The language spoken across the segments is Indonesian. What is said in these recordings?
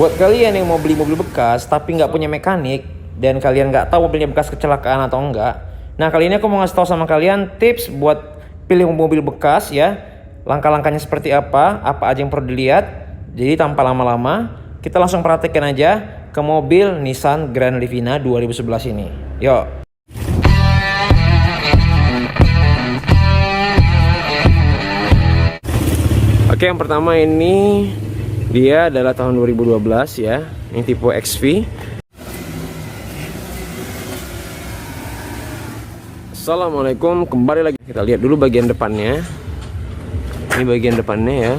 Buat kalian yang mau beli mobil bekas tapi nggak punya mekanik dan kalian nggak tahu mobilnya bekas kecelakaan atau enggak, nah kali ini aku mau ngasih tahu sama kalian tips buat pilih mobil bekas ya. Langkah-langkahnya seperti apa aja yang perlu dilihat. Jadi tanpa lama-lama, kita langsung praktekin aja ke mobil Nissan Grand Livina 2011 ini. Yuk. Oke, yang pertama ini dia adalah tahun 2012 ya. Ini tipe XV. Assalamualaikum, kembali lagi. Kita lihat dulu bagian depannya. Ini bagian depannya ya.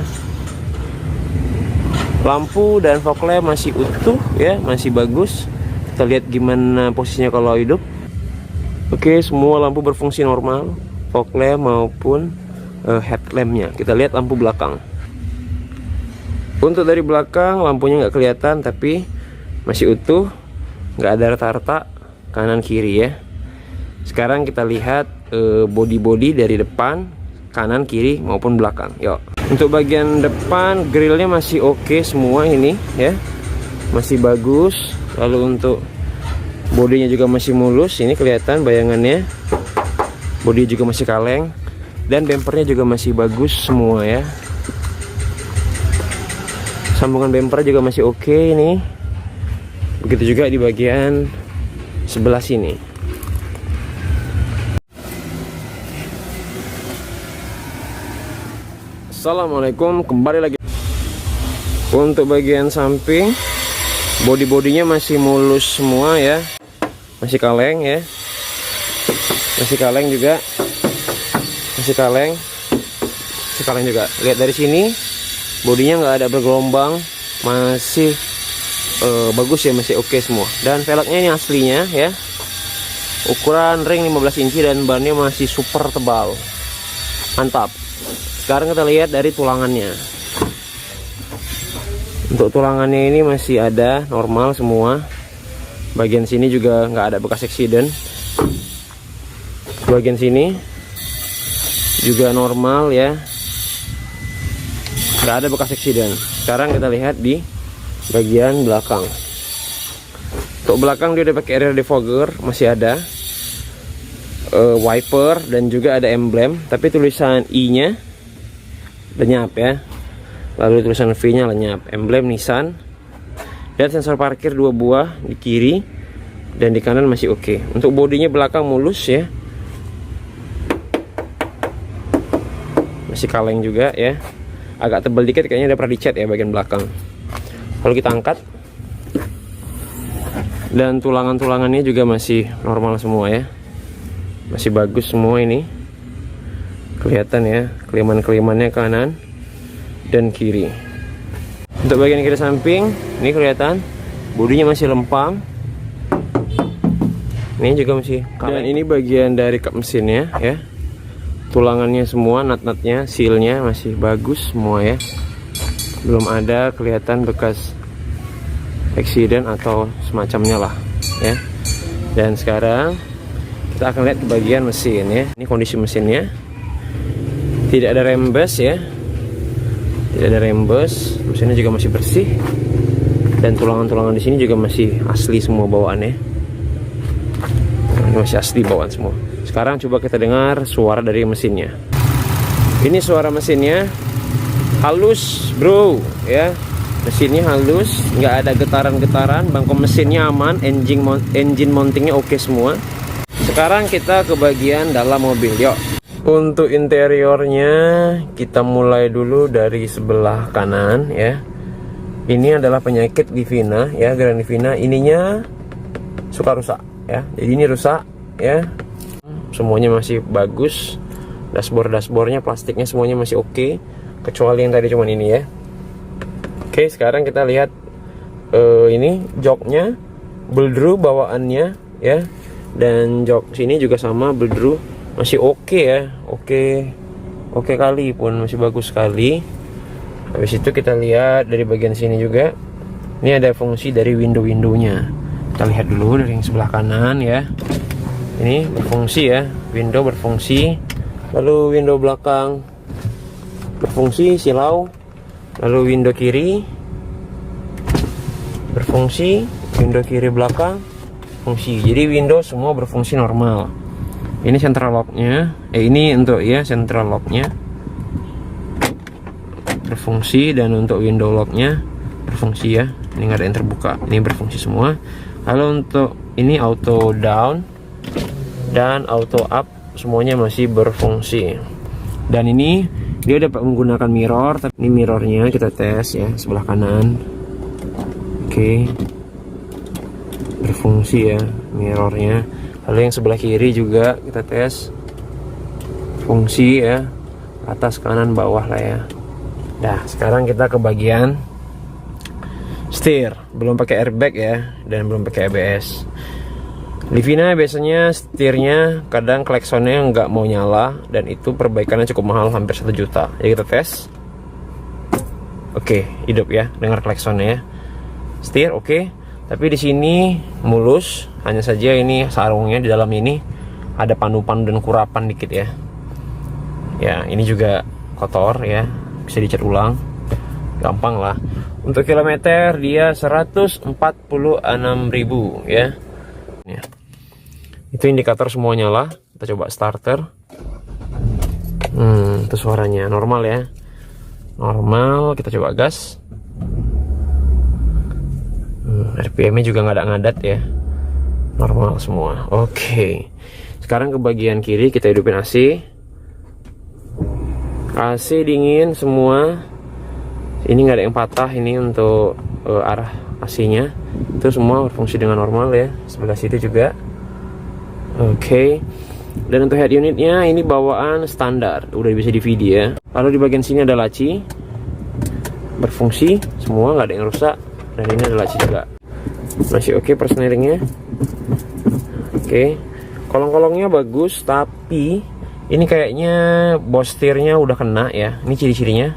Lampu dan fog lamp masih utuh ya, masih bagus. Kita lihat gimana posisinya kalau hidup. Oke, semua lampu berfungsi normal, fog lamp maupun headlampnya. Kita lihat lampu belakang. Untuk dari belakang lampunya nggak kelihatan tapi masih utuh, nggak ada retak-retak kanan kiri ya. Sekarang kita lihat body dari depan, kanan kiri maupun belakang. Yuk. Untuk bagian depan grillnya masih oke semua ini ya, masih bagus. Lalu untuk bodinya juga masih mulus, ini kelihatan bayangannya. Bodi juga masih kaleng dan bempernya juga masih bagus semua ya. Sambungan bumper juga masih oke ini. Begitu juga di bagian sebelah sini. Assalamualaikum, kembali lagi. Untuk bagian samping, bodinya masih mulus semua ya. Masih kaleng ya. Masih kaleng juga. Masih kaleng. Masih kaleng juga. Lihat dari sini. Bodinya nggak ada bergelombang, masih bagus ya, masih oke semua. Dan velgnya ini aslinya ya, ukuran ring 15 inci dan bannya masih super tebal, mantap. Sekarang kita lihat dari tulangannya. Untuk tulangannya ini masih ada normal semua. Bagian sini juga nggak ada bekas accident. Bagian sini juga normal ya, nggak ada bekas accident. Sekarang kita lihat di bagian belakang. Untuk belakang dia udah pakai rear defogger, masih ada wiper dan juga ada emblem, tapi tulisan I nya lenyap ya, lalu tulisan V nya lenyap. Emblem Nissan dan sensor parkir 2 buah di kiri dan di kanan masih oke. Untuk bodinya belakang mulus ya, masih kaleng juga ya. Agak tebal dikit, kayaknya udah pernah dicat ya bagian belakang. Kalau kita angkat, dan tulangannya juga masih normal semua ya, masih bagus semua ini. Kelihatan ya keliman-kelimannya kanan dan kiri. Untuk bagian kiri samping ini kelihatan bodinya masih lempang. Ini juga masih kaleng. Dan ini bagian dari kap mesinnya ya. Tulangannya semua, nut-nutnya, sealnya masih bagus semua ya. Belum ada kelihatan bekas accident atau semacamnya lah ya. Dan sekarang kita akan lihat ke bagian mesin ya. Ini kondisi mesinnya. Tidak ada rembes ya. Tidak ada rembes. Mesinnya juga masih bersih. Dan tulangan-tulangan di sini juga masih asli semua bawaannya. Ini masih asli bawaan semua. Sekarang coba kita dengar suara dari mesinnya. Ini suara mesinnya halus bro ya. Mesinnya halus, nggak ada getaran-getaran. Bangku mesinnya aman, engine mountingnya oke semua. Sekarang kita ke bagian dalam mobil. Yuk. Untuk interiornya kita mulai dulu dari sebelah kanan ya. Ini adalah penyakit Livina ya, Grand Livina. Ininya suka rusak ya. Jadi ini rusak ya. Semuanya masih bagus. Dashboardnya, plastiknya semuanya masih oke, kecuali yang tadi cuman ini ya. Oke, sekarang kita lihat ini joknya, beldru bawaannya ya. Dan jok sini juga sama, beldru masih oke ya. Oke kali pun, masih bagus sekali. Habis itu kita lihat dari bagian sini juga. Ini ada fungsi dari window-windownya. Kita lihat dulu dari yang sebelah kanan ya. Ini berfungsi ya, window berfungsi, lalu window belakang berfungsi, silau, lalu window kiri berfungsi, window kiri belakang fungsi. Jadi window semua berfungsi normal. Ini central locknya, ini untuk ya central locknya berfungsi, dan untuk window locknya berfungsi ya. Ini nggak ada yang terbuka, ini berfungsi semua. Lalu untuk ini auto down dan auto up semuanya masih berfungsi. Dan ini dia dapat menggunakan mirror, tapi ini mirrornya kita tes ya sebelah kanan. Oke, berfungsi ya mirrornya. Lalu yang sebelah kiri juga kita tes, fungsi ya, atas kanan bawah lah ya. Nah sekarang kita ke bagian setir, belum pakai airbag ya, dan belum pakai ABS. Livina biasanya setirnya kadang klaksonnya nggak mau nyala, dan itu perbaikannya cukup mahal, hampir 1 juta. Jadi kita tes. Oke, hidup ya, dengar klaksonnya ya. Setir oke, tapi di sini mulus. Hanya saja ini sarungnya di dalam ini ada panu-panu dan kurapan dikit ya. Ya ini juga kotor ya, bisa dicat ulang, gampang lah. Untuk kilometer dia 146.000 ya. Itu indikator semua nyala. Kita coba starter. Itu suaranya normal ya, normal. Kita coba gas. RPM-nya juga nggak ada ngadat ya, normal semua. Oke, sekarang ke bagian kiri kita hidupin AC. AC dingin semua. Ini nggak ada yang patah, ini untuk arah AC-nya. Itu semua berfungsi dengan normal ya. Sebelah situ juga. Oke. Dan untuk head unitnya ini bawaan standar, udah bisa DVD ya. Lalu di bagian sini ada laci, berfungsi semua, nggak ada yang rusak. Dan ini ada laci juga, masih oke persneringnya. Oke, kolong-kolongnya bagus, tapi ini kayaknya bostirnya udah kena ya. Ini ciri-cirinya.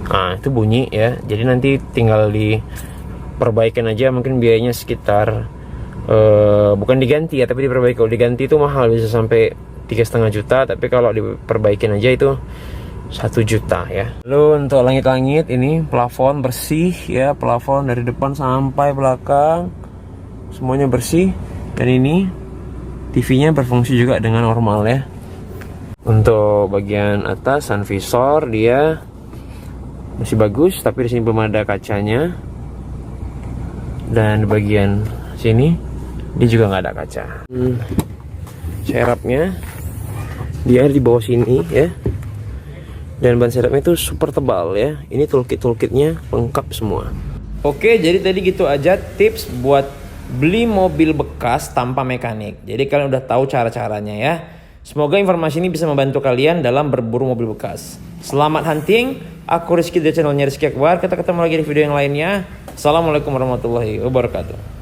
Nah itu bunyi ya, jadi nanti tinggal diperbaikin aja. Mungkin biayanya sekitar bukan diganti ya, tapi diperbaiki. Kalau diganti itu mahal, bisa sampai 3,5 juta, tapi kalau diperbaikin aja itu 1 juta ya. Lalu untuk langit-langit ini plafon bersih ya, plafon dari depan sampai belakang semuanya bersih. Dan ini TV-nya berfungsi juga dengan normal ya. Untuk bagian atas sun visor dia masih bagus, tapi di sini belum ada kacanya. Dan di bagian sini dia juga nggak ada kaca. Serapnya dia di bawah sini ya. Dan ban serepnya itu super tebal ya. Ini toolkitnya lengkap semua. Oke, jadi tadi gitu aja tips buat beli mobil bekas tanpa mekanik. Jadi kalian udah tahu cara-caranya ya. Semoga informasi ini bisa membantu kalian dalam berburu mobil bekas. Selamat hunting. Aku Rizky dari channelnya Rizky Akbar. Kita ketemu lagi di video yang lainnya. Assalamualaikum warahmatullahi wabarakatuh.